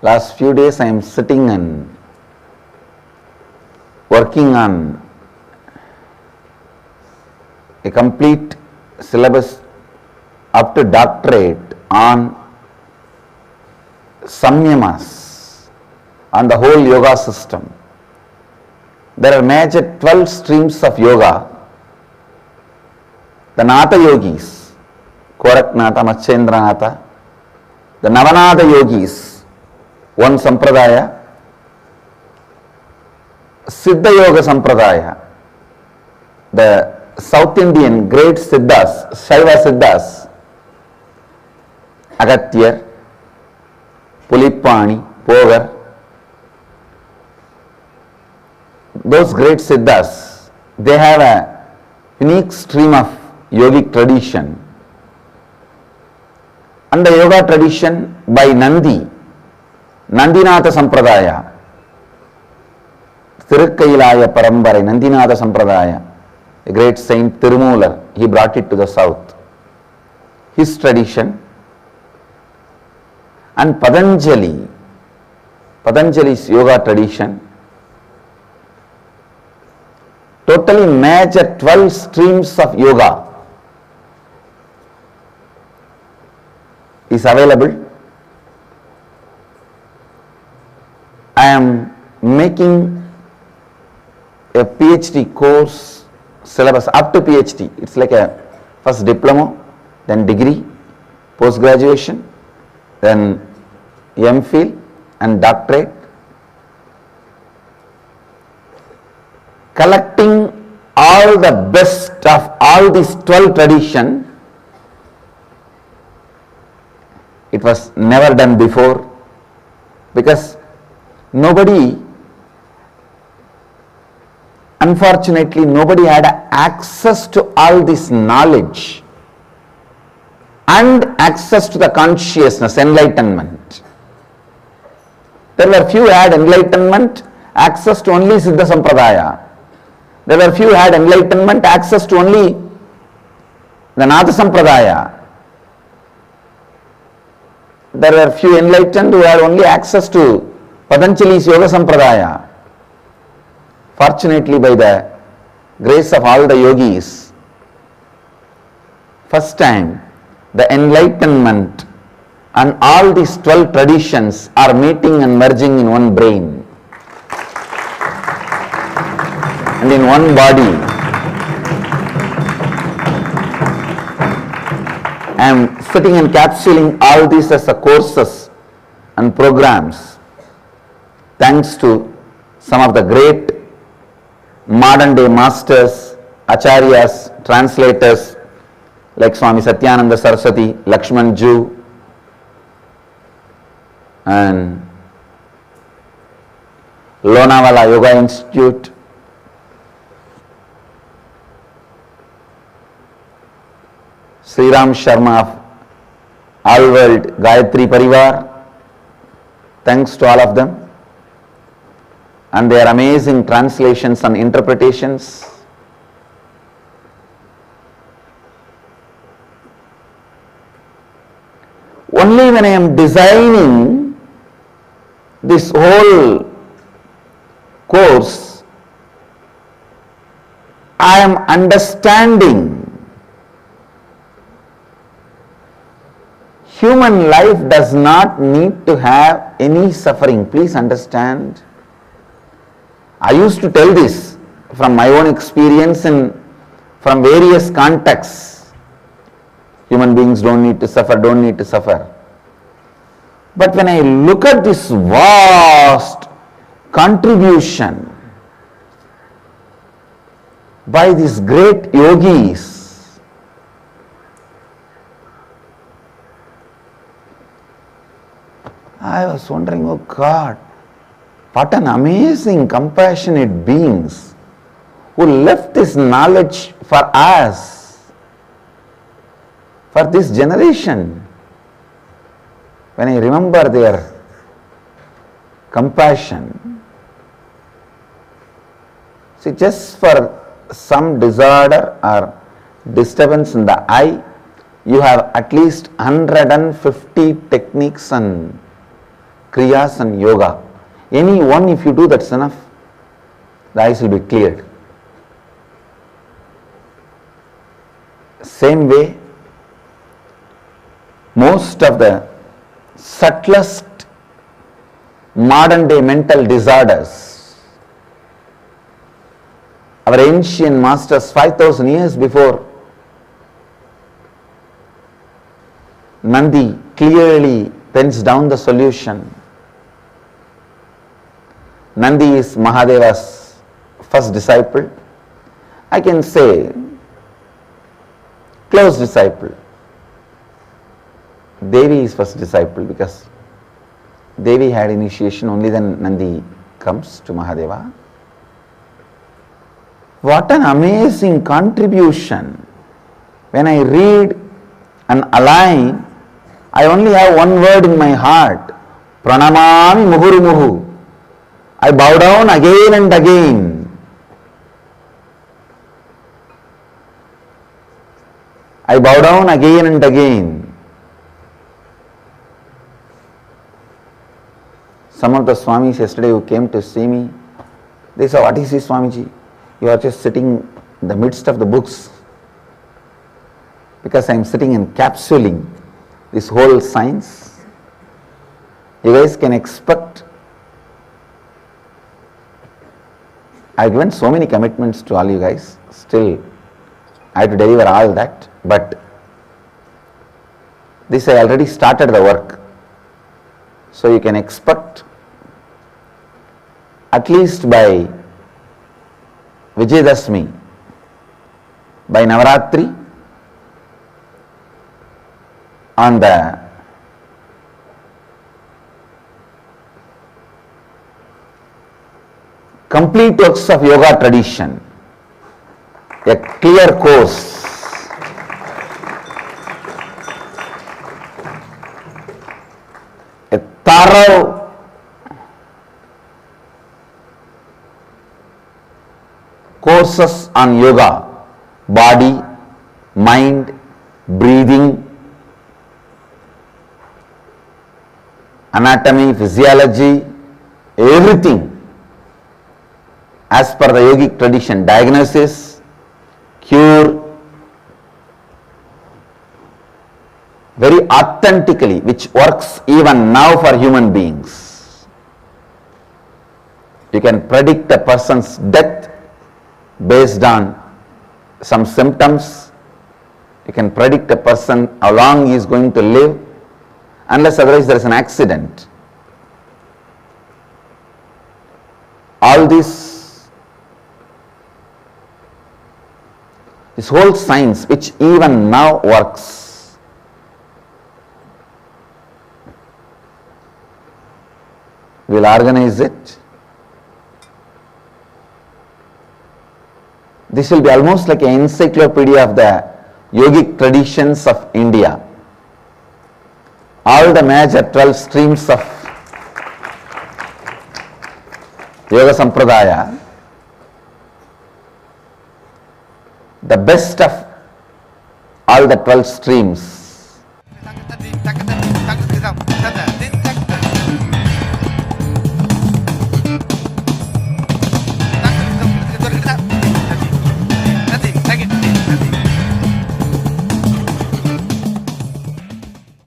Last few days I am sitting and working on a complete syllabus up to doctorate on samyamas, on the whole yoga system. There are major 12 streams of yoga. The Natha yogis, Koraknatha, Matchendranatha, the Navanatha yogis, one sampradaya, Siddha Yoga Sampradaya, the South Indian great Siddhas, Shaiva Siddhas, Agatyar, Pulipani, Pogar, those great Siddhas, they have a unique stream of yogic tradition. And the yoga tradition by Nandi, Nandinatha Sampradaya, Tirukkailaya Parambarai, Nandinatha Sampradaya, a great saint Tirumular, he brought it to the south. His tradition, and Patanjali's yoga tradition, totally major 12 streams of yoga is available. I am making a PhD course syllabus up to PhD. It's like a first diploma, then degree, post graduation, then MPhil and doctorate. Collecting all the best of all these 12 tradition. It was never done before, because unfortunately nobody had access to all this knowledge and access to the consciousness, enlightenment. There were few who had enlightenment, access to only Siddha Sampradaya. There were few who had enlightenment, access to only the Natha Sampradaya. There were few enlightened who had only access to Patanjali's Yoga Sampradaya. Fortunately, by the grace of all the yogis, first time the enlightenment and all these 12 traditions are meeting and merging in one brain and in one body. I am sitting encapsulating all these as a courses and programs, thanks to some of the great modern day masters, acharyas, translators like Swami Satyananda Saraswati, Lakshman Ju, and Lonavala Yoga Institute, Sri Ram Sharma of All World Gayatri Parivar. Thanks to all of them and their amazing translations and interpretations. Only when I am designing this whole course, I am understanding human life does not need to have any suffering. Please understand. I used to tell this from my own experience and from various contexts. Human beings don't need to suffer, don't need to suffer. But when I look at this vast contribution by these great yogis, I was wondering, oh God, what an amazing, compassionate beings who left this knowledge for us, for this generation. When I remember their compassion, see, just for some disorder or disturbance in the eye, you have at least 150 techniques and kriyas and yoga. Any one if you do, that's enough. The eyes will be cleared. Same way, most of the subtlest modern day mental disorders, our ancient masters 5,000 years before Nandi clearly pens down the solution. Nandi is Mahadeva's first disciple. I can say close disciple. Devi is first disciple because Devi had initiation, only then Nandi comes to Mahadeva. What an amazing contribution. When I read and align, I only have one word in my heart. Pranamami muhurumuhu. I bow down again and again. I bow down again and again. Some of the Swamis yesterday who came to see me, they said, "What is this, Swamiji? You are just sitting in the midst of the books." Because I am sitting encapsulating this whole science. You guys can expect. I have given so many commitments to all you guys. Still, I have to deliver all that. But this I already started the work. So you can expect at least by Vijayadashmi, by Navaratri, on the complete works of yoga tradition, a clear course, a thorough courses on yoga, body, mind, breathing, anatomy, physiology, everything as per the yogic tradition, diagnosis, cure, very authentically, which works even now for human beings. You can predict a person's death based on some symptoms. You can predict a person how long he is going to live, unless otherwise there is an accident. All this whole science which even now works, we will organize it. This will be almost like an encyclopedia of the yogic traditions of India. All the major 12 streams of Yoga Sampradaya, the best of all the 12 streams